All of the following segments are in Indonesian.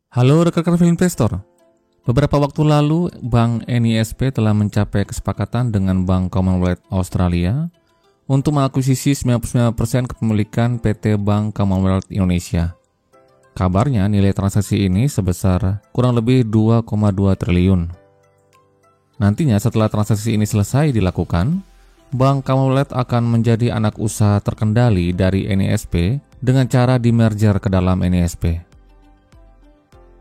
Halo rekan-rekan Fininvestor. Beberapa waktu lalu, Bank NISP telah mencapai kesepakatan dengan Bank Commonwealth Australia untuk mengakuisisi 99% kepemilikan PT Bank Commonwealth Indonesia. Kabarnya nilai transaksi ini sebesar kurang lebih 2,2 triliun. Nantinya setelah transaksi ini selesai dilakukan, Bank Commonwealth akan menjadi anak usaha terkendali dari NISP dengan cara di-merger ke dalam NISP.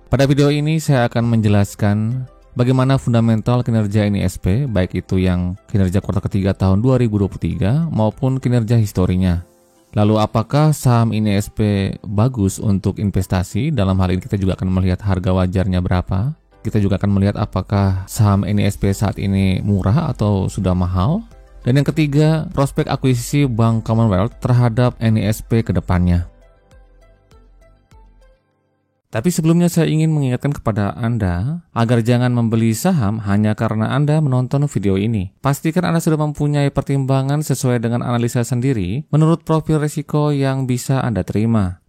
Pada video ini saya akan menjelaskan bagaimana fundamental kinerja NISP, baik itu yang kinerja kuartal ketiga tahun 2023 maupun kinerja historinya. Lalu apakah saham NISP bagus untuk investasi? Dalam hal ini kita juga akan melihat harga wajarnya berapa. Kita juga akan melihat apakah saham NISP saat ini murah atau sudah mahal. Dan yang ketiga, prospek akuisisi Bank Commonwealth terhadap NISP ke depannya. Tapi sebelumnya saya ingin mengingatkan kepada Anda agar jangan membeli saham hanya karena Anda menonton video ini. Pastikan Anda sudah mempunyai pertimbangan sesuai dengan analisa sendiri menurut profil risiko yang bisa Anda terima.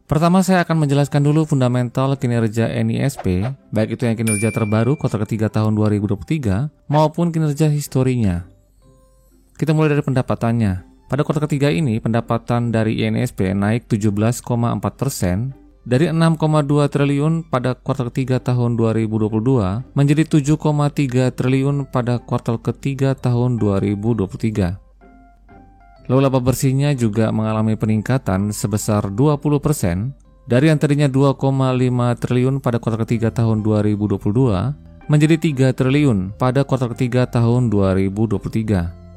Pertama saya akan menjelaskan dulu fundamental kinerja NISP, baik itu yang kinerja terbaru kuartal ketiga tahun 2023 maupun kinerja historinya. Kita mulai dari pendapatannya. Pada kuartal ketiga ini, pendapatan dari NISP naik 17,4% dari 6,2 triliun pada kuartal ketiga tahun 2022 menjadi 7,3 triliun pada kuartal ketiga tahun 2023. Lalu laba bersihnya juga mengalami peningkatan sebesar 20% dari yang tadinya 2,5 triliun pada kuartal ketiga tahun 2022 menjadi 3 triliun pada kuartal ketiga tahun 2023.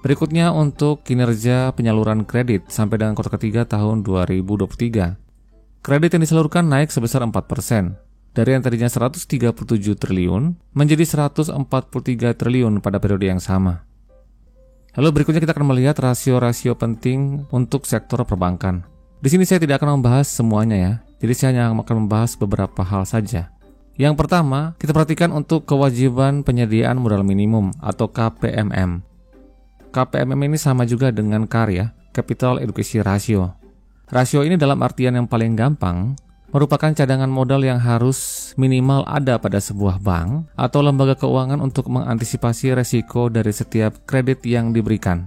Berikutnya untuk kinerja penyaluran kredit sampai dengan kuartal ketiga tahun 2023. Kredit yang disalurkan naik sebesar 4%, dari yang tadinya 137 triliun menjadi 143 triliun pada periode yang sama. Lalu berikutnya kita akan melihat rasio-rasio penting untuk sektor perbankan. Di sini saya tidak akan membahas semuanya ya, jadi saya hanya akan membahas beberapa hal saja. Yang pertama, kita perhatikan untuk kewajiban penyediaan modal minimum atau KPMM. KPMM ini sama juga dengan CAR ya, Capital Adequacy Ratio. Rasio ini dalam artian yang paling gampang, merupakan cadangan modal yang harus minimal ada pada sebuah bank atau lembaga keuangan untuk mengantisipasi resiko dari setiap kredit yang diberikan.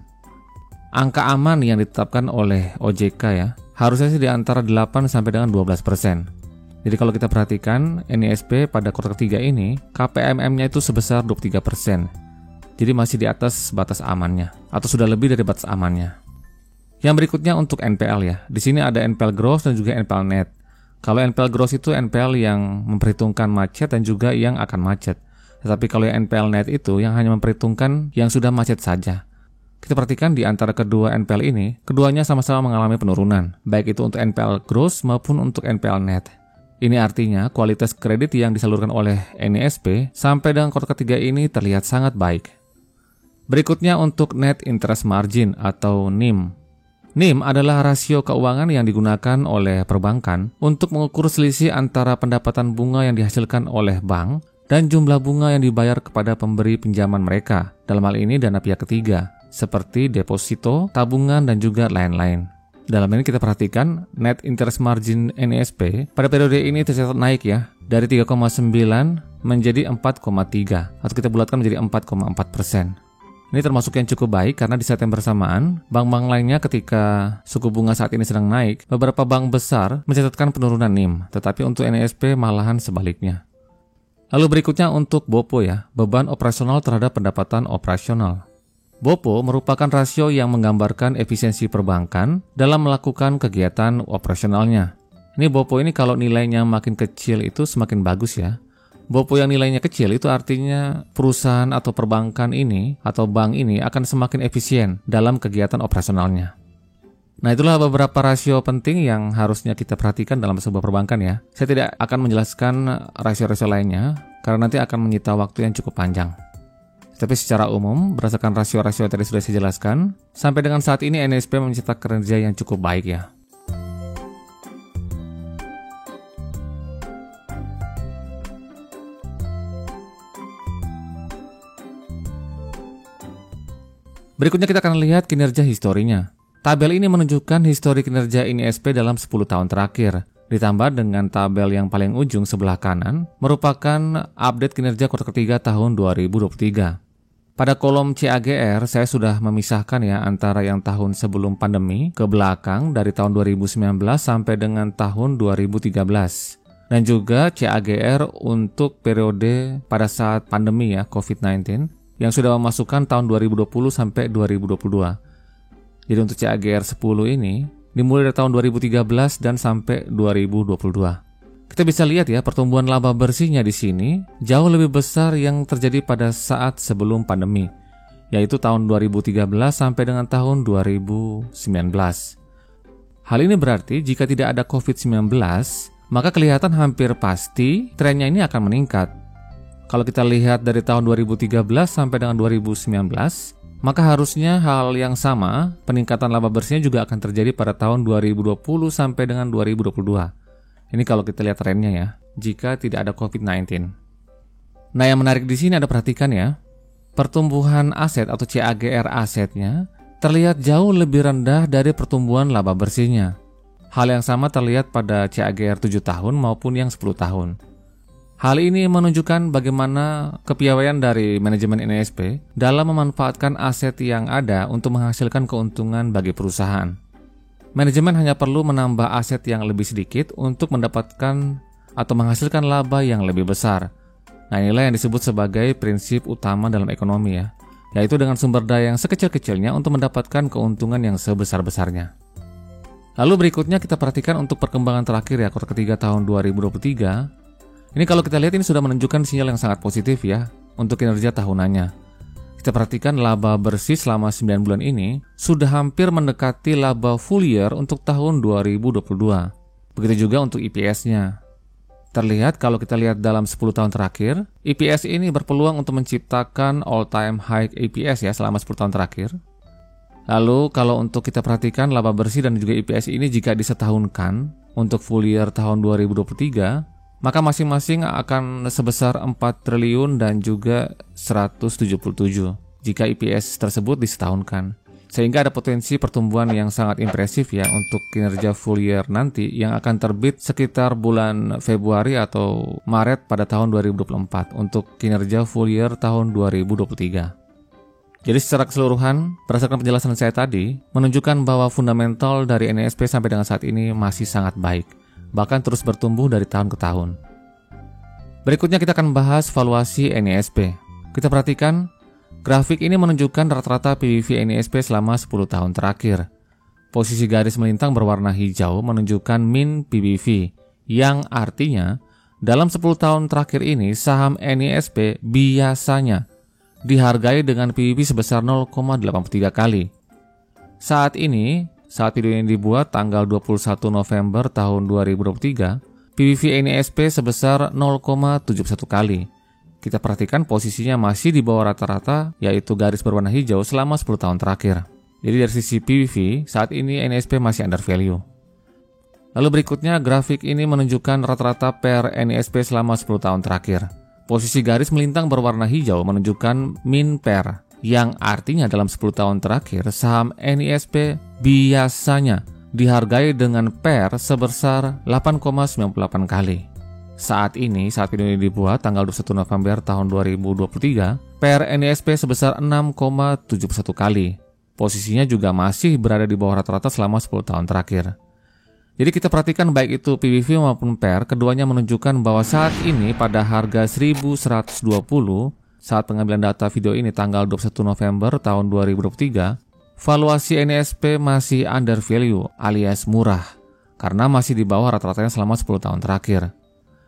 Angka aman yang ditetapkan oleh OJK ya, harusnya sih di antara 8 sampai dengan 12%. Jadi kalau kita perhatikan, NISP pada kuartal ketiga ini, KPMM-nya itu sebesar 23%. Jadi masih di atas batas amannya atau sudah lebih dari batas amannya. Yang berikutnya untuk NPL ya. Di sini ada NPL gross dan juga NPL net. Kalau NPL gross itu NPL yang memperhitungkan macet dan juga yang akan macet. Tetapi kalau yang NPL net itu yang hanya memperhitungkan yang sudah macet saja. Kita perhatikan di antara kedua NPL ini, keduanya sama-sama mengalami penurunan, baik itu untuk NPL gross maupun untuk NPL net. Ini artinya kualitas kredit yang disalurkan oleh NISP sampai dengan kuartal ketiga ini terlihat sangat baik. Berikutnya untuk Net Interest Margin atau NIM. NIM adalah rasio keuangan yang digunakan oleh perbankan untuk mengukur selisih antara pendapatan bunga yang dihasilkan oleh bank dan jumlah bunga yang dibayar kepada pemberi pinjaman mereka, dalam hal ini dana pihak ketiga, seperti deposito, tabungan, dan juga lain-lain. Dalam ini kita perhatikan Net Interest Margin NISP pada periode ini tercatat naik ya, dari 3,9 menjadi 4,3 atau kita bulatkan menjadi 4,4%. Ini termasuk yang cukup baik karena di saat yang bersamaan, bank-bank lainnya ketika suku bunga saat ini sedang naik, beberapa bank besar mencatatkan penurunan NIM, tetapi untuk NISP malahan sebaliknya. Lalu berikutnya untuk BOPO ya, beban operasional terhadap pendapatan operasional. BOPO merupakan rasio yang menggambarkan efisiensi perbankan dalam melakukan kegiatan operasionalnya. Ini BOPO ini kalau nilainya makin kecil itu semakin bagus ya. BOPO yang nilainya kecil itu artinya perusahaan atau perbankan ini atau bank ini akan semakin efisien dalam kegiatan operasionalnya. Nah itulah beberapa rasio penting yang harusnya kita perhatikan dalam sebuah perbankan ya. Saya tidak akan menjelaskan rasio-rasio lainnya karena nanti akan menyita waktu yang cukup panjang. Tapi secara umum, berdasarkan rasio-rasio yang tadi sudah saya jelaskan, sampai dengan saat ini NISP mencetak kinerja yang cukup baik ya. Berikutnya kita akan lihat kinerja historinya. Tabel ini menunjukkan histori kinerja NISP dalam 10 tahun terakhir. Ditambah dengan tabel yang paling ujung sebelah kanan merupakan update kinerja kuartal ketiga tahun 2023. Pada kolom CAGR saya sudah memisahkan ya antara yang tahun sebelum pandemi ke belakang dari tahun 2019 sampai dengan tahun 2013. Dan juga CAGR untuk periode pada saat pandemi ya COVID-19 yang sudah memasukkan tahun 2020 sampai 2022. Jadi untuk CAGR 10 ini dimulai dari tahun 2013 dan sampai 2022. Kita bisa lihat ya pertumbuhan laba bersihnya di sini jauh lebih besar yang terjadi pada saat sebelum pandemi, yaitu tahun 2013 sampai dengan tahun 2019. Hal ini berarti jika tidak ada COVID-19, maka kelihatan hampir pasti trennya ini akan meningkat. Kalau kita lihat dari tahun 2013 sampai dengan 2019, maka harusnya hal yang sama, peningkatan laba bersihnya juga akan terjadi pada tahun 2020 sampai dengan 2022. Ini kalau kita lihat trennya ya, jika tidak ada COVID-19. Nah, yang menarik di sini ada perhatikan ya, pertumbuhan aset atau CAGR asetnya terlihat jauh lebih rendah dari pertumbuhan laba bersihnya. Hal yang sama terlihat pada CAGR 7 tahun maupun yang 10 tahun. Hal ini menunjukkan bagaimana kepiawaian dari manajemen NSP dalam memanfaatkan aset yang ada untuk menghasilkan keuntungan bagi perusahaan. Manajemen hanya perlu menambah aset yang lebih sedikit untuk mendapatkan atau menghasilkan laba yang lebih besar. Nah, inilah yang disebut sebagai prinsip utama dalam ekonomi ya, yaitu dengan sumber daya yang sekecil-kecilnya untuk mendapatkan keuntungan yang sebesar-besarnya. Lalu berikutnya kita perhatikan untuk perkembangan terakhir ya, kuartal ketiga tahun 2023. Ini kalau kita lihat ini sudah menunjukkan sinyal yang sangat positif ya untuk kinerja tahunannya. Kita perhatikan laba bersih selama 9 bulan ini sudah hampir mendekati laba full year untuk tahun 2022. Begitu juga untuk EPS-nya. Terlihat kalau kita lihat dalam 10 tahun terakhir, EPS ini berpeluang untuk menciptakan all-time high EPS ya selama 10 tahun terakhir. Lalu kalau untuk kita perhatikan laba bersih dan juga EPS ini jika disetahunkan untuk full year tahun 2023, maka masing-masing akan sebesar 4 triliun dan juga 177 jika EPS tersebut disetahunkan. Sehingga ada potensi pertumbuhan yang sangat impresif ya untuk kinerja full year nanti yang akan terbit sekitar bulan Februari atau Maret pada tahun 2024 untuk kinerja full year tahun 2023. Jadi secara keseluruhan, berdasarkan penjelasan saya tadi, menunjukkan bahwa fundamental dari NSP sampai dengan saat ini masih sangat baik, bahkan terus bertumbuh dari tahun ke tahun. Berikutnya kita akan bahas valuasi NSP. Kita perhatikan, grafik ini menunjukkan rata-rata PBV NSP selama 10 tahun terakhir. Posisi garis melintang berwarna hijau menunjukkan min PBV, yang artinya dalam 10 tahun terakhir ini saham NSP biasanya dihargai dengan PBV sebesar 0,83 kali. Saat video ini dibuat tanggal 21 November tahun 2023, PBV NSP sebesar 0,71 kali. Kita perhatikan posisinya masih di bawah rata-rata, yaitu garis berwarna hijau selama 10 tahun terakhir. Jadi dari sisi PBV, saat ini NSP masih under value. Lalu berikutnya, grafik ini menunjukkan rata-rata PER NSP selama 10 tahun terakhir. Posisi garis melintang berwarna hijau menunjukkan min PER, yang artinya dalam 10 tahun terakhir saham NISP biasanya dihargai dengan PER sebesar 8,98 kali. Saat video ini dibuat tanggal 21 November tahun 2023, PER NISP sebesar 6,71 kali. Posisinya juga masih berada di bawah rata-rata selama 10 tahun terakhir. Jadi kita perhatikan baik itu PBV maupun PER, keduanya menunjukkan bahwa saat ini pada harga 1120 saat pengambilan data video ini tanggal 21 November tahun 2023, valuasi NSP masih under value alias murah karena masih di bawah rata-ratanya selama 10 tahun terakhir.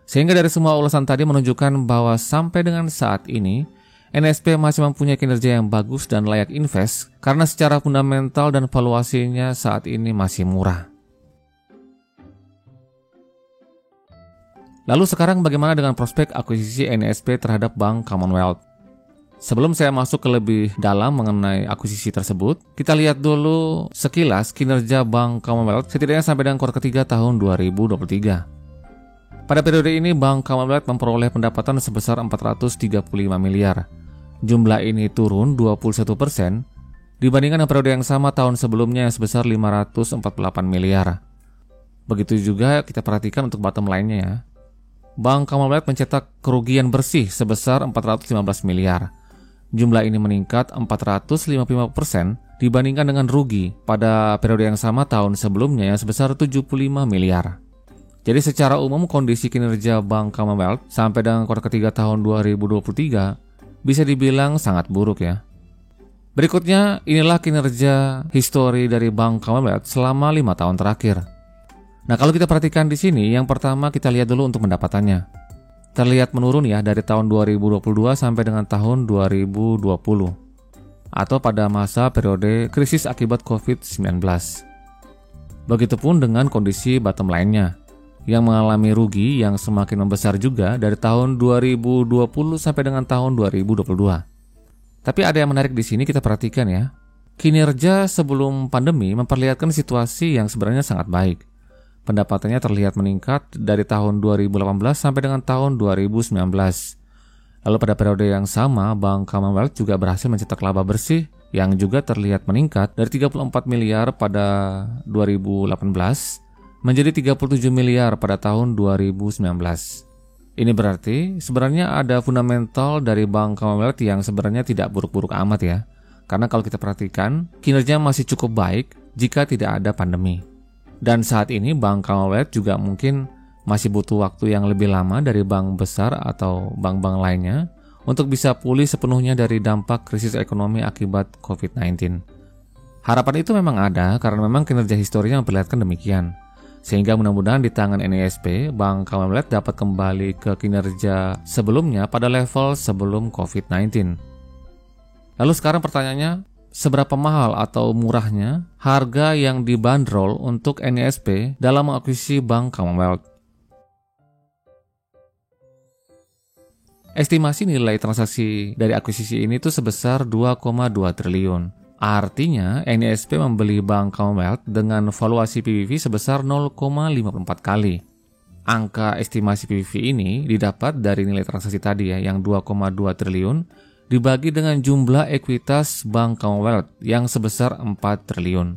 Sehingga dari semua ulasan tadi menunjukkan bahwa sampai dengan saat ini NSP masih mempunyai kinerja yang bagus dan layak invest karena secara fundamental dan valuasinya saat ini masih murah. Lalu sekarang bagaimana dengan prospek akuisisi NSP terhadap Bank Commonwealth? Sebelum saya masuk ke lebih dalam mengenai akuisisi tersebut, kita lihat dulu sekilas kinerja Bank Commonwealth setidaknya sampai dengan kuartal ketiga tahun 2023. Pada periode ini, Bank Commonwealth memperoleh pendapatan sebesar 435 miliar. Jumlah ini turun 21% dibandingkan dengan periode yang sama tahun sebelumnya yang sebesar 548 miliar. Begitu juga kita perhatikan untuk bottom line-nya ya. Bank Commonwealth mencetak kerugian bersih sebesar 415 miliar. Jumlah ini meningkat 455% dibandingkan dengan rugi pada periode yang sama tahun sebelumnya yang sebesar 75 miliar. Jadi secara umum kondisi kinerja Bank Commonwealth sampai dengan kuartal ketiga tahun 2023 bisa dibilang sangat buruk ya. Berikutnya inilah kinerja histori dari Bank Commonwealth selama 5 tahun terakhir. Nah, kalau kita perhatikan di sini, yang pertama kita lihat dulu untuk pendapatannya. Terlihat menurun ya dari tahun 2022 sampai dengan tahun 2020 atau pada masa periode krisis akibat COVID-19. Begitupun dengan kondisi bottom line-nya yang mengalami rugi yang semakin membesar juga dari tahun 2020 sampai dengan tahun 2022. Tapi ada yang menarik di sini kita perhatikan ya. Kinerja sebelum pandemi memperlihatkan situasi yang sebenarnya sangat baik. Pendapatannya terlihat meningkat dari tahun 2018 sampai dengan tahun 2019. Lalu pada periode yang sama, Bank Commonwealth juga berhasil mencetak laba bersih yang juga terlihat meningkat dari 34 miliar pada 2018 menjadi 37 miliar pada tahun 2019. Ini berarti sebenarnya ada fundamental dari Bank Commonwealth yang sebenarnya tidak buruk-buruk amat ya. Karena kalau kita perhatikan, kinerja masih cukup baik jika tidak ada pandemi. Dan saat ini Bank Commonwealth juga mungkin masih butuh waktu yang lebih lama dari bank besar atau bank-bank lainnya untuk bisa pulih sepenuhnya dari dampak krisis ekonomi akibat COVID-19. Harapan itu memang ada karena memang kinerja historinya memperlihatkan demikian. Sehingga mudah-mudahan di tangan NISP, Bank Commonwealth dapat kembali ke kinerja sebelumnya pada level sebelum COVID-19. Lalu sekarang pertanyaannya, seberapa mahal atau murahnya harga yang dibanderol untuk NISP dalam mengakuisisi Bank Commonwealth? Estimasi nilai transaksi dari akuisisi ini tuh sebesar 2,2 triliun. Artinya NISP membeli Bank Commonwealth dengan valuasi PBV sebesar 0,54 kali. Angka estimasi PBV ini didapat dari nilai transaksi tadi ya yang 2,2 triliun dibagi dengan jumlah ekuitas Bank Commonwealth yang sebesar 4 triliun.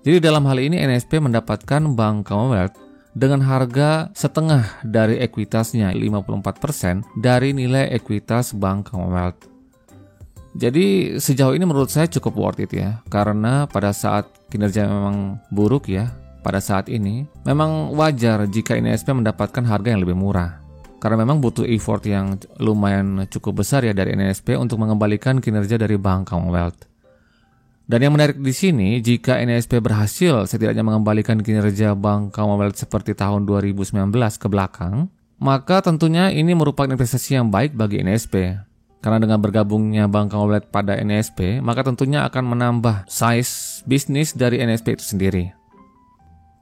Jadi dalam hal ini NISP mendapatkan Bank Commonwealth dengan harga setengah dari ekuitasnya, 54% dari nilai ekuitas Bank Commonwealth. Jadi sejauh ini menurut saya cukup worth it ya, karena pada saat kinerja memang buruk ya, pada saat ini memang wajar jika NISP mendapatkan harga yang lebih murah. Karena memang butuh effort yang lumayan cukup besar ya dari NISP untuk mengembalikan kinerja dari Bank Commonwealth. Dan yang menarik di sini, jika NISP berhasil setidaknya mengembalikan kinerja Bank Commonwealth seperti tahun 2019 ke belakang, maka tentunya ini merupakan investasi yang baik bagi NISP. Karena dengan bergabungnya Bank Commonwealth pada NISP, maka tentunya akan menambah size bisnis dari NISP itu sendiri.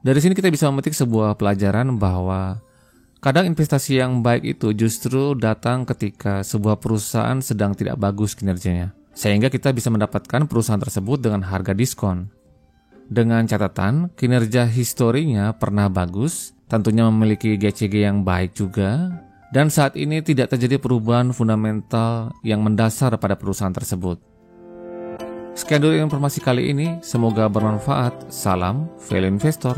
Dari sini kita bisa memetik sebuah pelajaran bahwa kadang investasi yang baik itu justru datang ketika sebuah perusahaan sedang tidak bagus kinerjanya. Sehingga kita bisa mendapatkan perusahaan tersebut dengan harga diskon. Dengan catatan, kinerja historinya pernah bagus, tentunya memiliki GCG yang baik juga, dan saat ini tidak terjadi perubahan fundamental yang mendasar pada perusahaan tersebut. Sekian dulu informasi kali ini, semoga bermanfaat. Salam Value Investor.